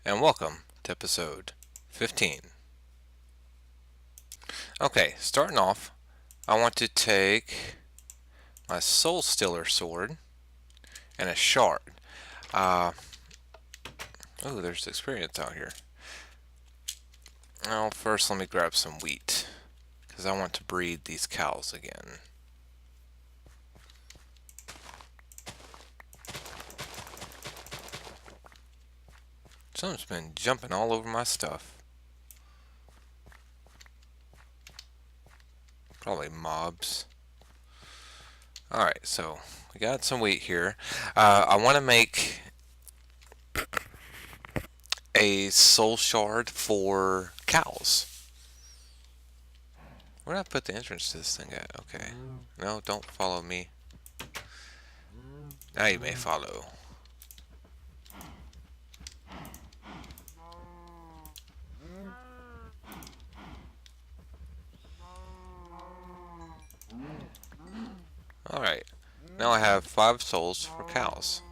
and welcome to episode 15. Okay, starting off, I want to take my Soul Stealer sword and a shard. Oh, there's experience out here. Now, first let me grab some wheat, because I want to breed these cows again. Someone's been jumping all over my stuff. Probably mobs. Alright, so we got some wheat here. I want to make a soul shard for cows. Where did I put the entrance to this thing at? Okay. No, don't follow me. Now you may follow. Alright. Now I have 5 souls for cows.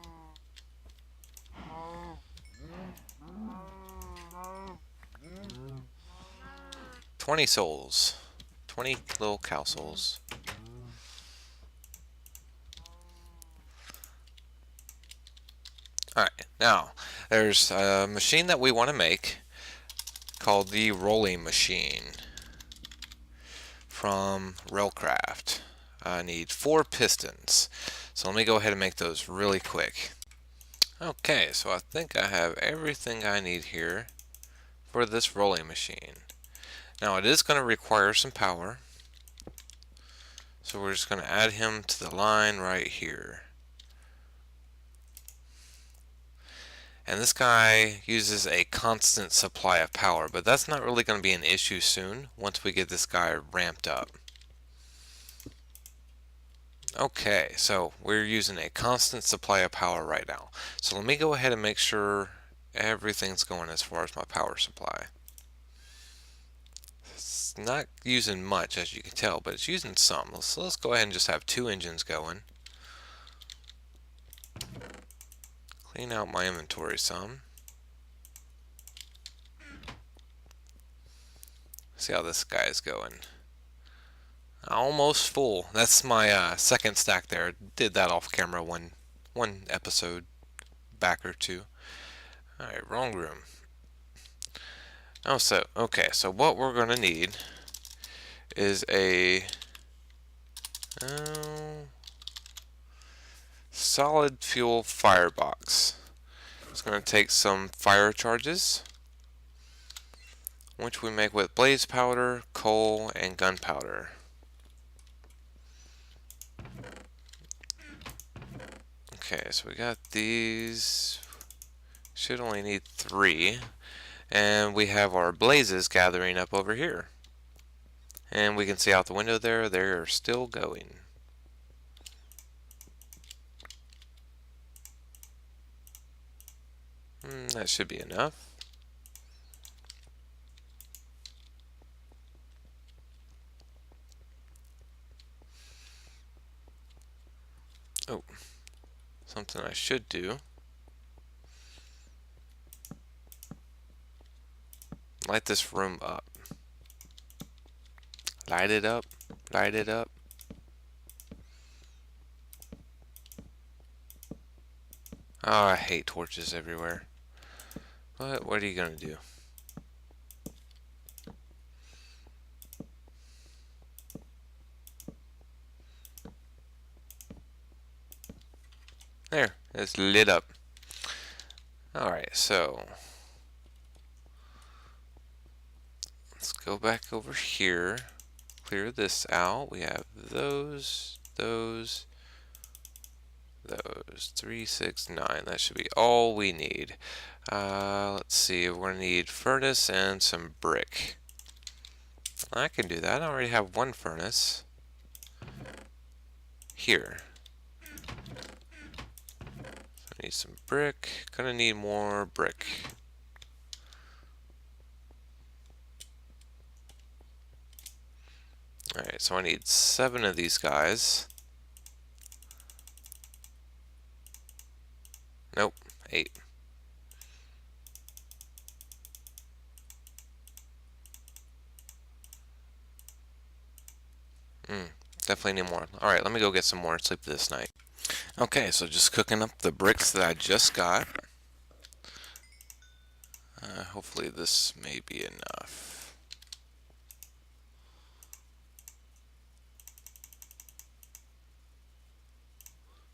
$20 souls. 20 little cow souls. Alright, now there's a machine that we want to make called the rolling machine from Railcraft. I need 4 pistons. So let me go ahead and make those really quick. Okay, so I think I have everything I need here for this rolling machine. Now it is going to require some power. So we're just going to add him to the line right here. And this guy uses a constant supply of power, but that's not really going to be an issue soon once we get this guy ramped up. Okay, so we're using a constant supply of power right now. So let me go ahead and make sure everything's going as far as my power supply. It's not using much, as you can tell, but it's using some. So let's go ahead and just have 2 engines going. Clean out my inventory some. See how this guy is going. Almost full. That's my second stack there. Did that off camera one episode back or two. Alright, wrong room. Oh, so, okay, so what we're going to need is a solid fuel firebox. It's going to take some fire charges, which we make with blaze powder, coal, and gunpowder. Okay, so we got these. Should only need 3. And we have our blazes gathering up over here. And we can see out the window there, they're still going. That should be enough. Oh, something I should do. Light this room up. Light it up. Light it up. Oh, I hate torches everywhere. But what are you gonna do? There, it's lit up. Alright, so let's go back over here. Clear this out. We have those. 3, 6, 9. That should be all we need. Let's see. We're gonna need furnace and some brick. I can do that. I already have 1 furnace here. I need some brick. Gonna need more brick. Alright, so I need 7 of these guys. Nope, 8. Definitely need more. Alright, let me go get some more sleep this night. Okay, so just cooking up the bricks that I just got. Hopefully this may be enough.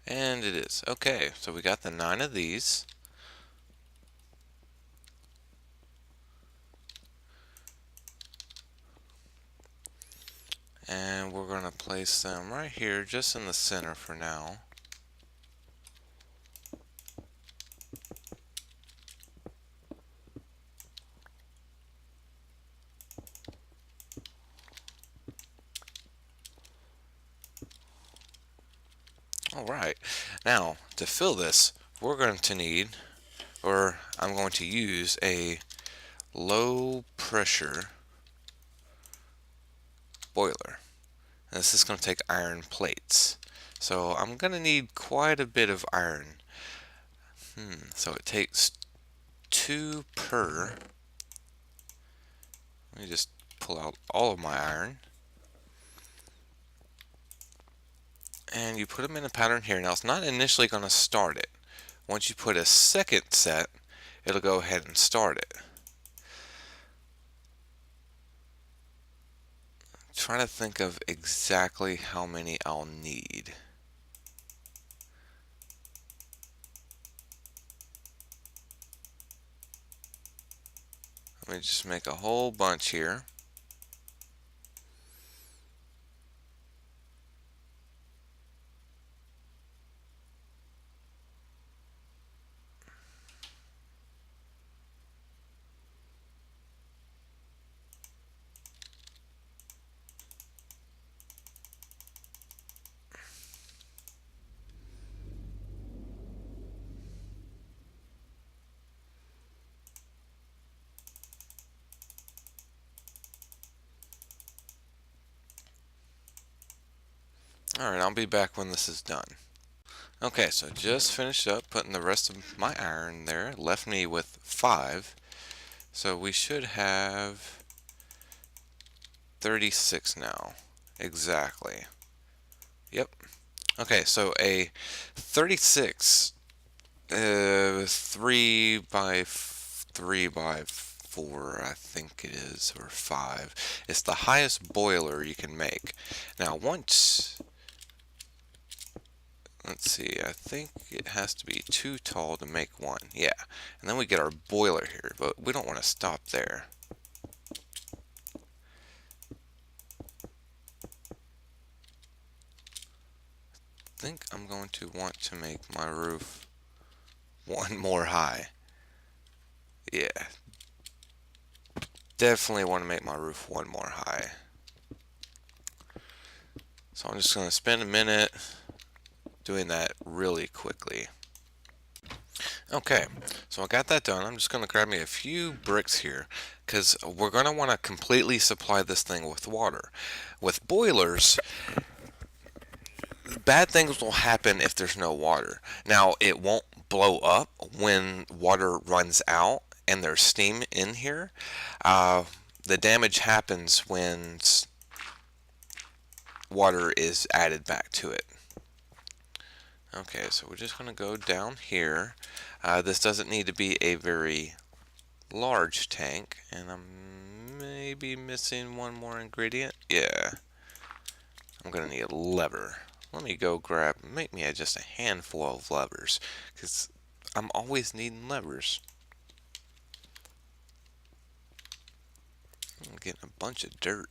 And it is. Okay, so we got the 9 of these. And we're going to place them right here, just in the center for now. Alright, now to fill this, we're going to need, or I'm going to use a low pressure boiler. And this is going to take iron plates. So I'm going to need quite a bit of iron. So it takes 2 per. Let me just pull out all of my iron. And you put them in a pattern here. Now it's not initially going to start it. Once you put a second set, it'll go ahead and start it. Trying to think of exactly how many I'll need. Let me just make a whole bunch here. Alright, I'll be back when this is done. Okay, so just finished up putting the rest of my iron there. Left me with 5. So we should have 36 now. Exactly. Yep. Okay, so a 36 3 by 3 by 4, I think it is, or 5. It's the highest boiler you can make. Now once, let's see, I think it has to be too tall to make one. Yeah, and then we get our boiler here, but we don't want to stop there. I think I'm going to want to make my roof one more high. Yeah, definitely want to make my roof one more high. So I'm just going to spend a minute doing that really quickly. Okay, so I got that done. I'm just going to grab me a few bricks here because we're going to want to completely supply this thing with water. With boilers, bad things will happen if there's no water. Now, it won't blow up when water runs out and there's steam in here. The damage happens when water is added back to it. Okay, so we're just going to go down here. This doesn't need to be a very large tank, and I'm maybe missing one more ingredient. Yeah, I'm going to need a lever. Let me go make me just a handful of levers, because I'm always needing levers. I'm getting a bunch of dirt.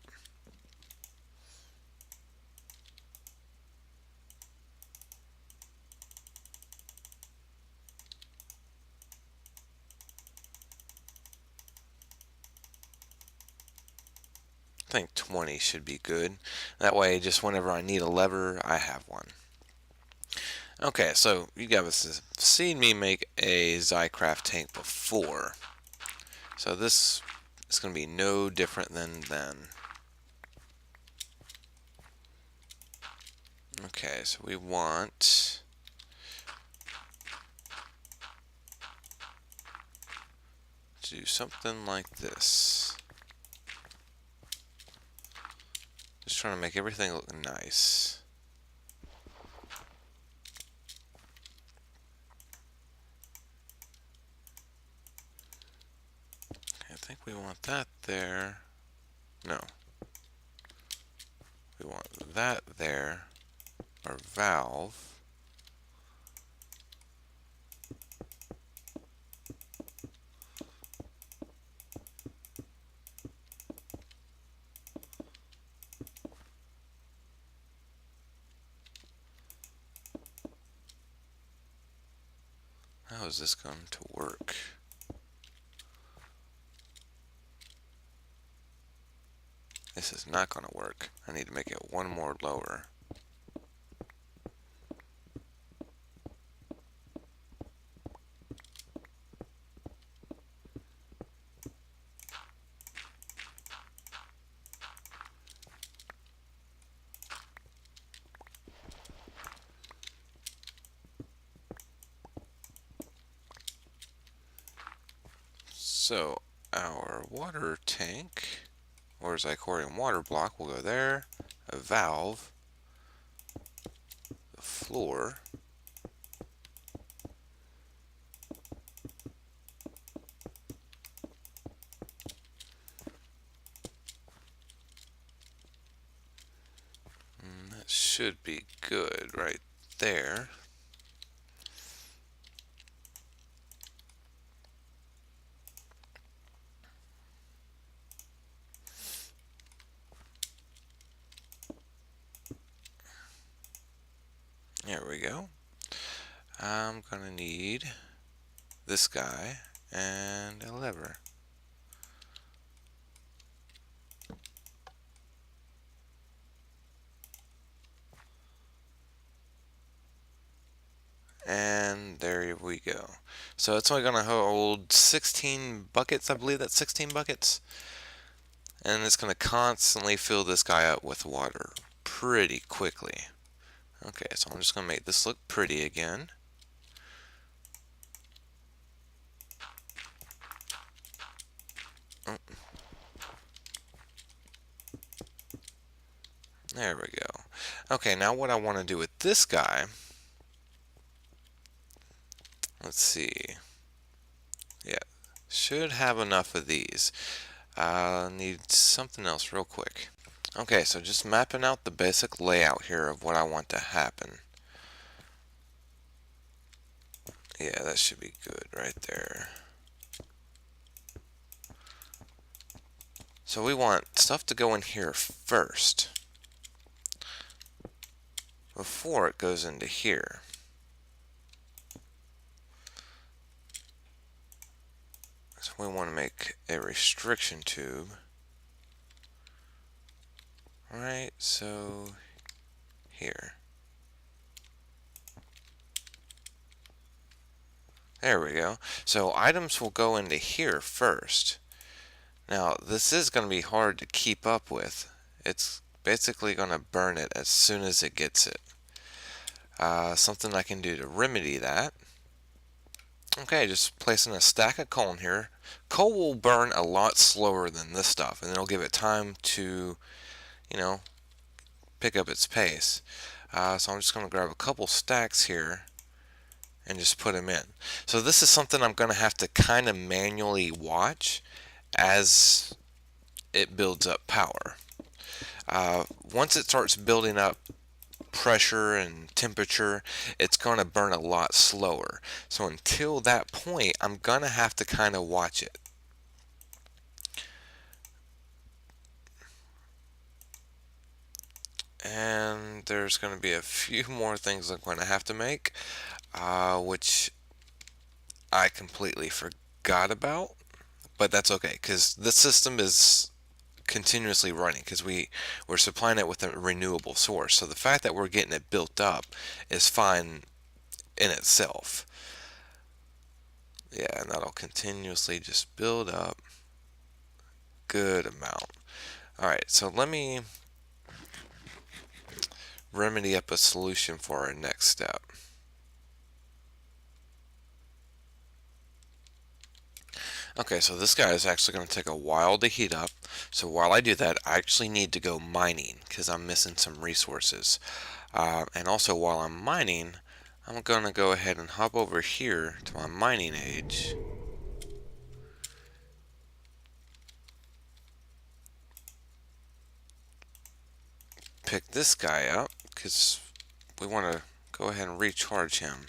I think 20 should be good. That way, just whenever I need a lever, I have one. Okay, so you guys have seen me make a Zycraft tank before. So this is going to be no different than then. Okay, so we want to do something like this. Just trying to make everything look nice. I think we want that there. No. We want that there. Our valve. How is this going to work? This is not going to work. I need to make it one more lower. So our water tank, or Zicorium water block, will go there. A valve, the floor, and that should be good right there. There we go. I'm gonna need this guy and a lever. And there we go. So it's only gonna hold 16 buckets, I believe that's 16 buckets. And it's gonna constantly fill this guy up with water pretty quickly. Okay, so I'm just gonna make this look pretty again. Oh. There we go. Okay, now what I want to do with this guy, let's see. Yeah, should have enough of these. Need something else real quick. Okay, so just mapping out the basic layout here of what I want to happen. Yeah, that should be good right there. So we want stuff to go in here first before it goes into here. So we want to make a restriction tube. Right, so here. There we go. So items will go into here first. Now, this is going to be hard to keep up with. It's basically going to burn it as soon as it gets it. Something I can do to remedy that. Okay, just placing a stack of coal in here. Coal will burn a lot slower than this stuff, and it'll give it time to, pick up its pace. So I'm just going to grab a couple stacks here and just put them in. So this is something I'm going to have to kind of manually watch as it builds up power. Once it starts building up pressure and temperature, it's going to burn a lot slower. So until that point, I'm going to have to kind of watch it. And there's going to be a few more things I'm going to have to make, which I completely forgot about, but that's okay because this system is continuously running because we're supplying it with a renewable source. So the fact that we're getting it built up is fine in itself. Yeah, and that'll continuously just build up good amount. Alright, so let me remedy up a solution for our next step. Okay, so this guy is actually going to take a while to heat up. So while I do that, I actually need to go mining because I'm missing some resources. And also while I'm mining, I'm going to go ahead and hop over here to my mining age. Pick this guy up because we want to go ahead and recharge him.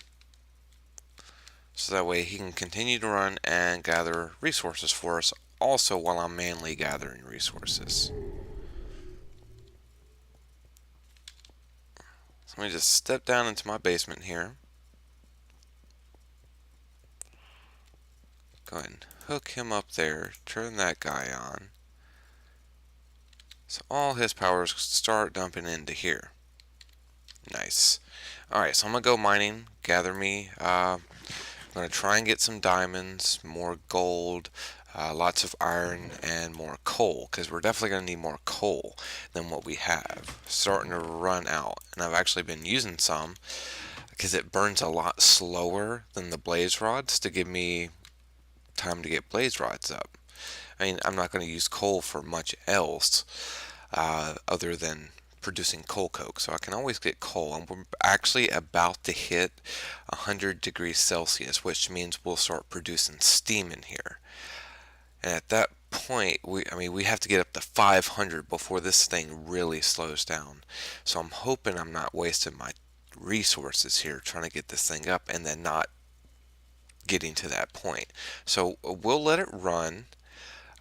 So that way he can continue to run and gather resources for us also while I'm manually gathering resources. So let me just step down into my basement here. Go ahead and hook him up there, turn that guy on. So all his powers start dumping into here. Nice. Alright, so I'm going to go mining, gather me. I'm going to try and get some diamonds, more gold, lots of iron, and more coal, because we're definitely going to need more coal than what we have. Starting to run out, and I've actually been using some because it burns a lot slower than the blaze rods to give me time to get blaze rods up. I mean, I'm not going to use coal for much else other than producing coal coke, so I can always get coal. And we're actually about to hit 100 degrees Celsius, which means we'll start producing steam in here. And at that point, we have to get up to 500 before this thing really slows down. So I'm hoping I'm not wasting my resources here trying to get this thing up and then not getting to that point. So we'll let it run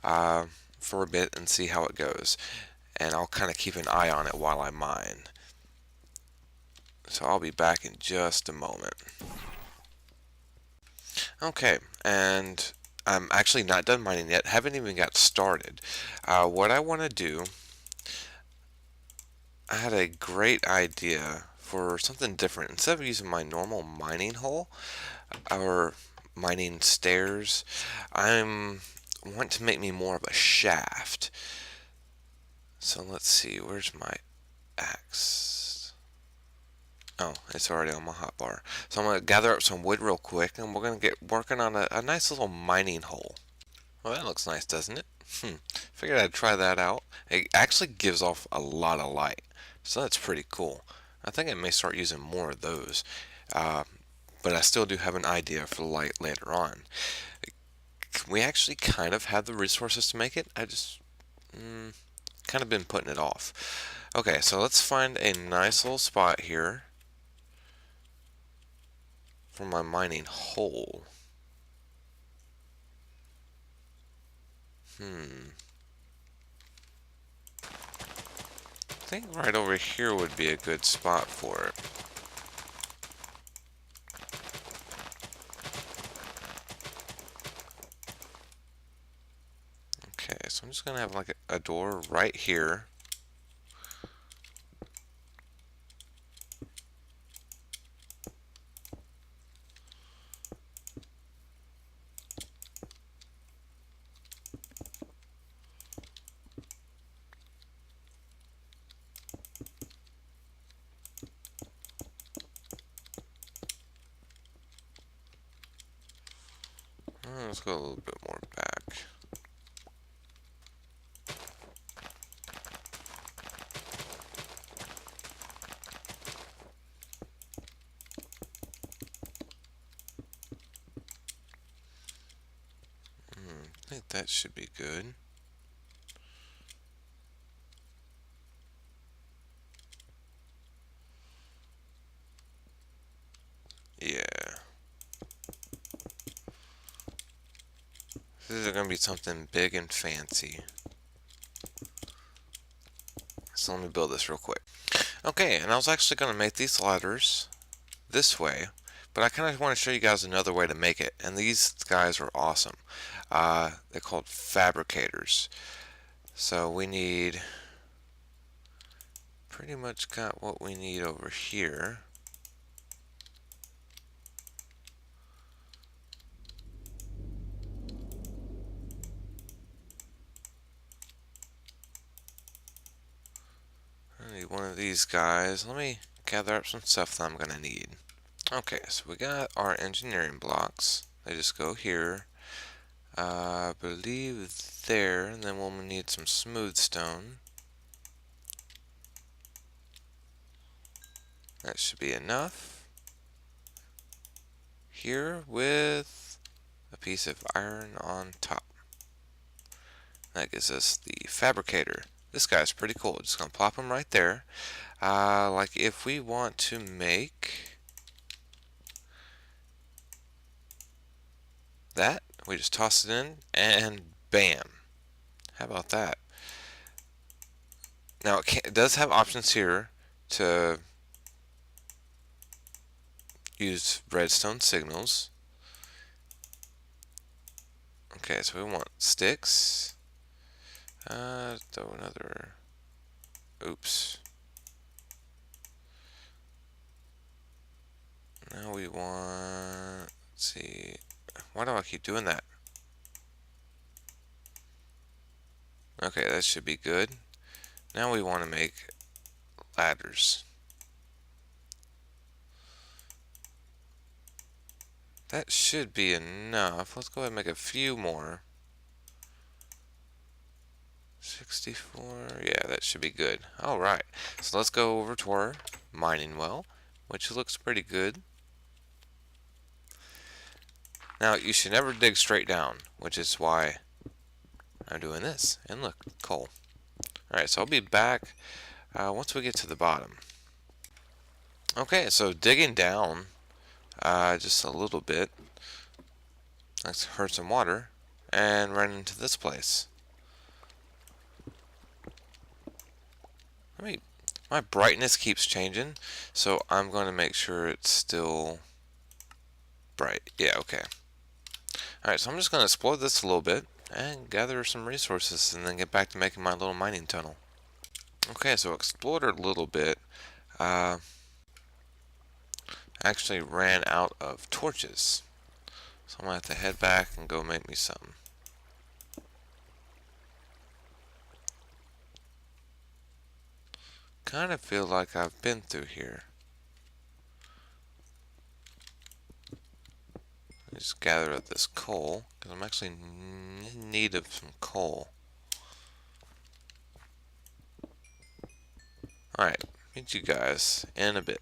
uh, for a bit and see how it goes. And I'll kind of keep an eye on it while I mine. So I'll be back in just a moment. Okay, and I'm actually not done mining yet. Haven't even got started. What I want to do, I had a great idea for something different. Instead of using my normal mining hole or mining stairs, want to make me more of a shaft. So let's see, where's my axe? Oh, it's already on my hotbar. So I'm going to gather up some wood real quick and we're going to get working on a nice little mining hole. Well, that looks nice, doesn't it? Figured I'd try that out. It actually gives off a lot of light, so that's pretty cool. I think I may start using more of those, uh, but I still do have an idea for the light later on. We actually kind of have the resources to make it. I just kind of been putting it off. Okay, so let's find a nice little spot here for my mining hole. I think right over here would be a good spot for it. Okay, so I'm just gonna have like a door right here. Let's go a little bit more back. I think that should be good. Yeah. This is going to be something big and fancy. So let me build this real quick. Okay, and I was actually going to make these ladders this way, but I kind of want to show you guys another way to make it. And these guys are awesome. They're called fabricators. So we need pretty much got what we need over here. I need one of these guys. Let me gather up some stuff that I'm going to need. Okay, so we got our engineering blocks. They just go here. I believe there, and then we'll need some smooth stone. That should be enough. Here with a piece of iron on top. That gives us the fabricator. This guy's pretty cool. Just gonna plop him right there. Like if we want to make that, we just toss it in and bam. How about that? Now it does have options here to use redstone signals. Okay, so we want sticks. Throw another. Oops. Now we want. Let's see. Why do I keep doing that? Okay, that should be good. Now we want to make ladders. That should be enough. Let's go ahead and make a few more. 64. Yeah, that should be good. Alright, so let's go over to our mining well, which looks pretty good. Now, you should never dig straight down, which is why I'm doing this. And look, coal. Alright, so I'll be back once we get to the bottom. Okay, so digging down just a little bit. Let's hurt some water and run into this place. My brightness keeps changing, so I'm going to make sure it's still bright. Yeah, okay. Alright, so I'm just going to explore this a little bit and gather some resources and then get back to making my little mining tunnel. Okay, so explored a little bit. Actually ran out of torches. So I'm going to have to head back and go make me some. Kind of feel like I've been through here. Just gather up this coal, because I'm actually in need of some coal. Alright, meet you guys in a bit.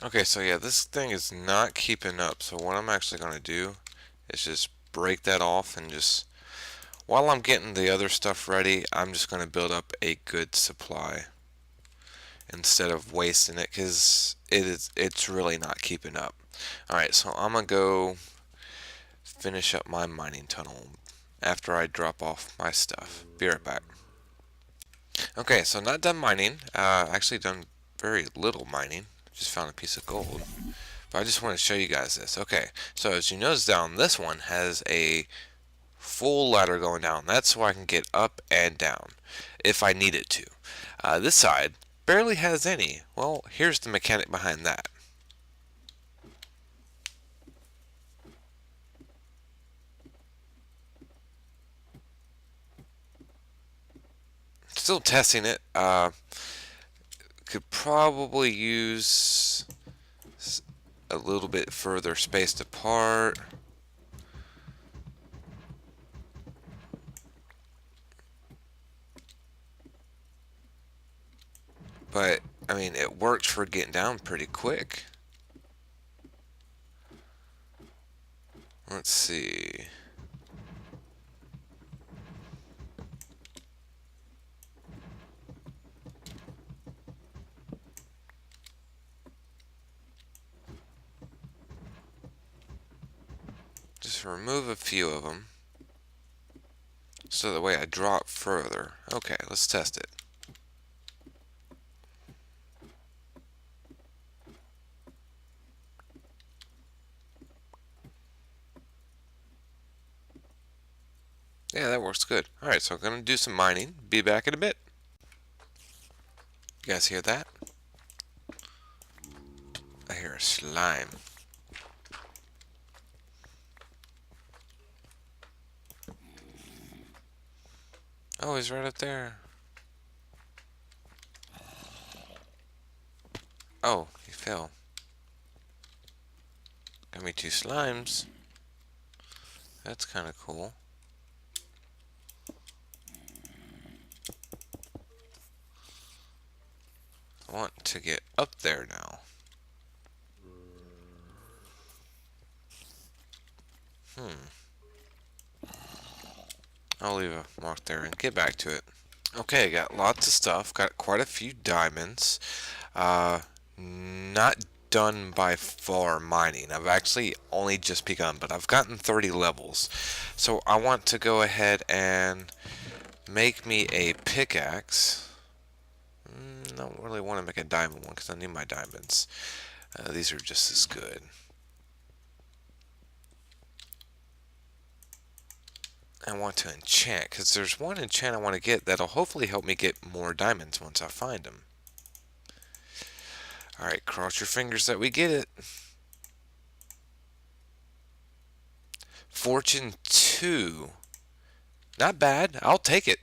Okay, so yeah, this thing is not keeping up, so what I'm actually going to do is just break that off and just, while I'm getting the other stuff ready, I'm just going to build up a good supply instead of wasting it, because it's really not keeping up. Alright, so I'm going to go finish up my mining tunnel after I drop off my stuff. Be right back. Okay, so not done mining. Actually done very little mining. Just found a piece of gold. But I just want to show you guys this. Okay, so as you notice down, this one has a full ladder going down. That's so I can get up and down if I needed to. This side barely has any. Well, here's the mechanic behind that. Still testing it. Could probably use a little bit further spaced apart. But, I mean, it worked for getting down pretty quick. Let's see. Just remove a few of them. So that way I drop further. Okay, let's test it. Yeah, that works good. Alright, so I'm going to do some mining. Be back in a bit. You guys hear that? I hear a slime. Oh, he's right up there. Oh, he fell. Got me two slimes. That's kind of cool. I want to get up there now. I'll leave a mark there and get back to it. Okay, got lots of stuff. Got quite a few diamonds. Not done by far mining. I've actually only just begun, but I've gotten 30 levels. So I want to go ahead and make me a pickaxe. Don't really want to make a diamond one because I need my diamonds. These are just as good. I want to enchant because there's one enchant I want to get that'll hopefully help me get more diamonds once I find them. Alright, cross your fingers that we get it. Fortune 2. Not bad. I'll take it.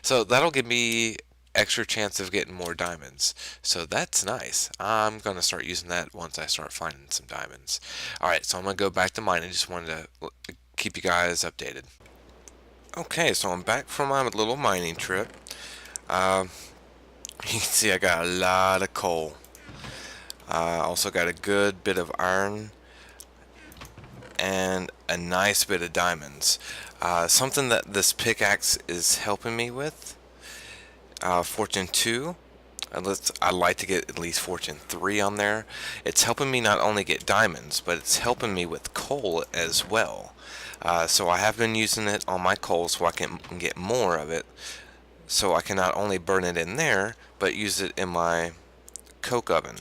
So that'll give me extra chance of getting more diamonds. So that's nice. I'm going to start using that once I start finding some diamonds. Alright, so I'm going to go back to mining. Just wanted to keep you guys updated. Okay, so I'm back from my little mining trip. You can see I got a lot of coal. Also got a good bit of iron and a nice bit of diamonds. Something that this pickaxe is helping me with, Fortune 2. I'd like to get at least Fortune 3 on there. It's helping me not only get diamonds, but it's helping me with coal as well. So I have been using it on my coal so I can get more of it. So I can not only burn it in there, but use it in my coke oven.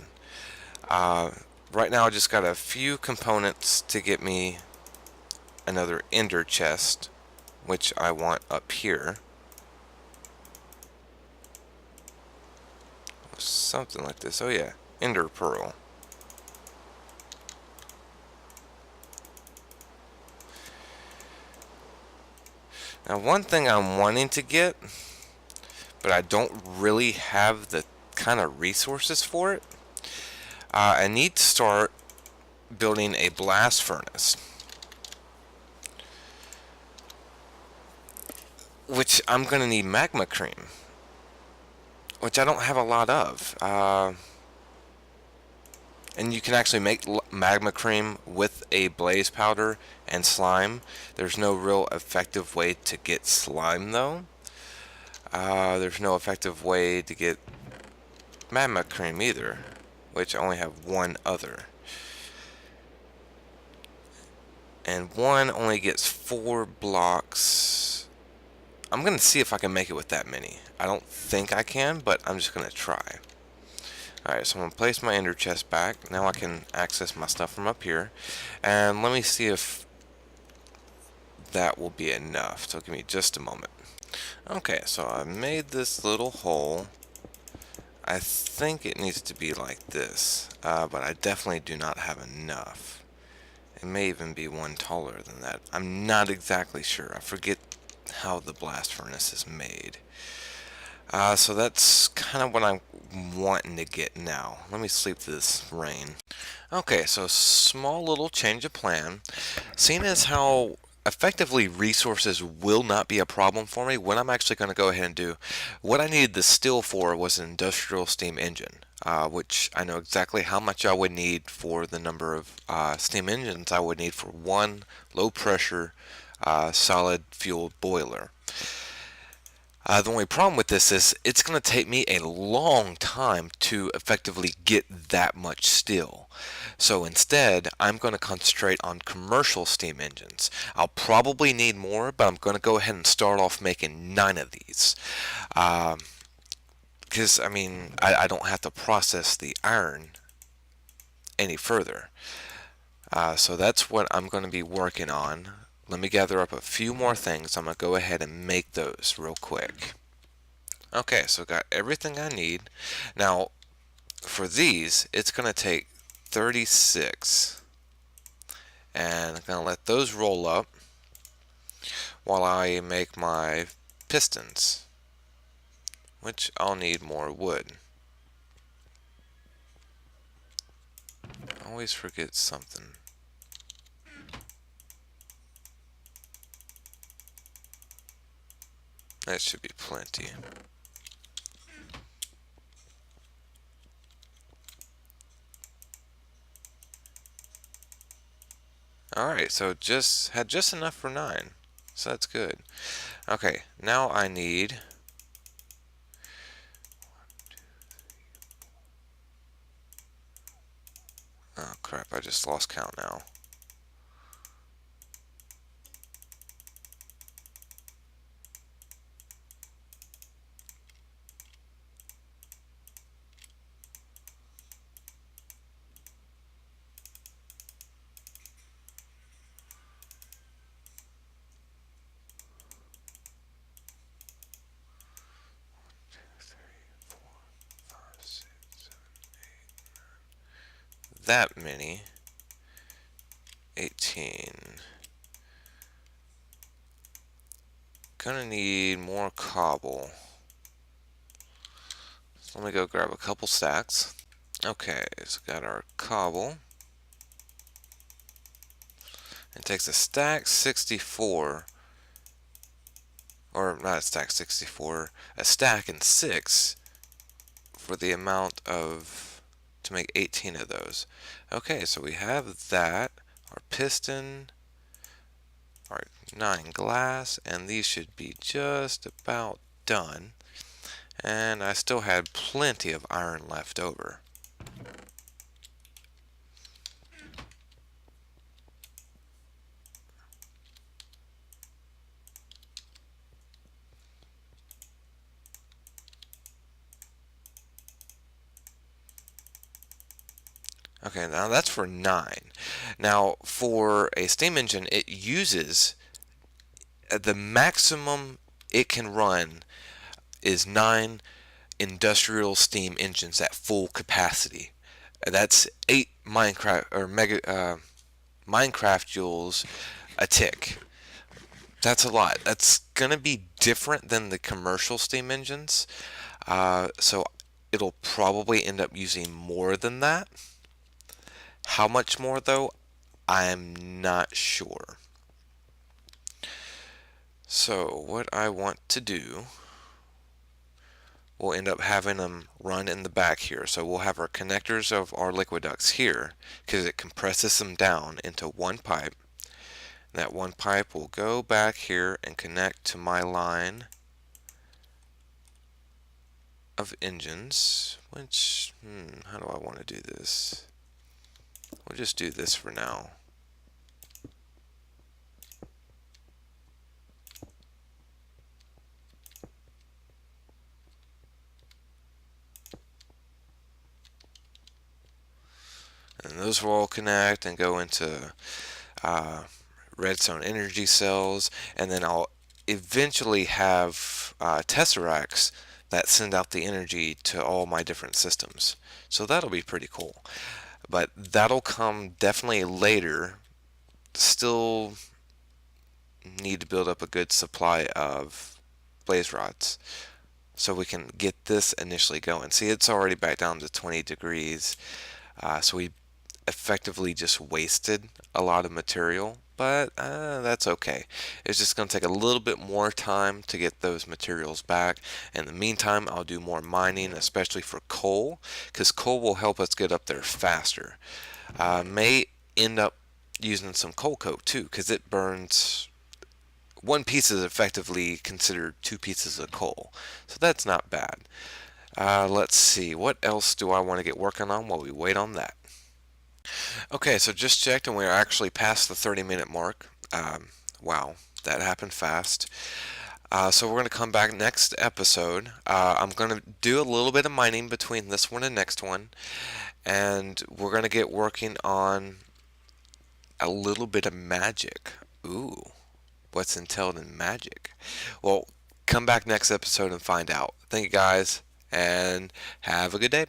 Right now I just got a few components to get me another ender chest, which I want up here. Something like this. Oh yeah, ender pearl. Now one thing I'm wanting to get, but I don't really have the kind of resources for it, I need to start building a blast furnace, which I'm going to need magma cream, which I don't have a lot of. And you can actually make magma cream with a blaze powder and slime. There's no real effective way to get slime though. There's no effective way to get magma cream either, which I only have one other. And one only gets 4 blocks. I'm going to see if I can make it with that many. I don't think I can, but I'm just going to try. Alright, so I'm going to place my ender chest back. Now I can access my stuff from up here. And let me see if that will be enough. So give me just a moment. Okay, so I made this little hole. I think it needs to be like this, but I definitely do not have enough. It may even be one taller than that. I'm not exactly sure. I forget how the blast furnace is made. So that's kind of what I'm wanting to get now. Let me sleep through this rain. Okay, so small little change of plan. Seeing as how effectively resources will not be a problem for me, what I'm actually going to go ahead and do, what I needed the steel for was an industrial steam engine, which I know exactly how much I would need for the number of steam engines I would need for one low pressure solid fuel boiler. The only problem with this is it's going to take me a long time to effectively get that much steel. So instead, I'm going to concentrate on commercial steam engines. I'll probably need more, but I'm going to go ahead and start off making 9 of these. Because, I mean, I don't have to process the iron any further. So that's what I'm going to be working on. Let me gather up a few more things. I'm going to go ahead and make those real quick. Okay, so got everything I need. Now, for these, it's going to take 36. And I'm going to let those roll up while I make my pistons, which I'll need more wood. I always forget something. That should be plenty. Alright, so just had just enough for 9. So that's good. Okay, now I need... Oh crap, I just lost count now. That many. 18. Gonna need more cobble. So let me go grab a couple stacks. Okay, so got our cobble. It takes a stack 64, or not a stack 64, a stack and 6 for the amount of, to make 18 of those. Okay, so we have that, our piston, our 9 glass, and these should be just about done. And I still had plenty of iron left over. Okay, now that's for 9. Now for a steam engine, it uses the maximum it can run is 9 industrial steam engines at full capacity. That's 8 Minecraft joules a tick. That's a lot. That's gonna be different than the commercial steam engines. So it'll probably end up using more than that. How much more though? I'm not sure. So what I want to do, we'll end up having them run in the back here. So we'll have our connectors of our liquid ducts here because it compresses them down into one pipe. That one pipe will go back here and connect to my line of engines, which, how do I want to do this? We'll just do this for now. And those will all connect and go into redstone energy cells, and then I'll eventually have tesseracts that send out the energy to all my different systems. So that'll be pretty cool. But that'll come definitely later. Still need to build up a good supply of blaze rods so we can get this initially going. See, it's already back down to 20 degrees. So we effectively just wasted a lot of material, but that's okay. It's just going to take a little bit more time to get those materials back. In the meantime, I'll do more mining, especially for coal, because coal will help us get up there faster. May end up using some coal coke too, because it burns. One piece is effectively considered 2 pieces of coal, so that's not bad. Let's see, what else do I want to get working on while we wait on that? Okay, so just checked and we're actually past the 30-minute mark. Wow, that happened fast. So we're going to come back next episode. I'm going to do a little bit of mining between this one and next one. And we're going to get working on a little bit of magic. Ooh, what's entailed in magic? Well, come back next episode and find out. Thank you guys, and have a good day.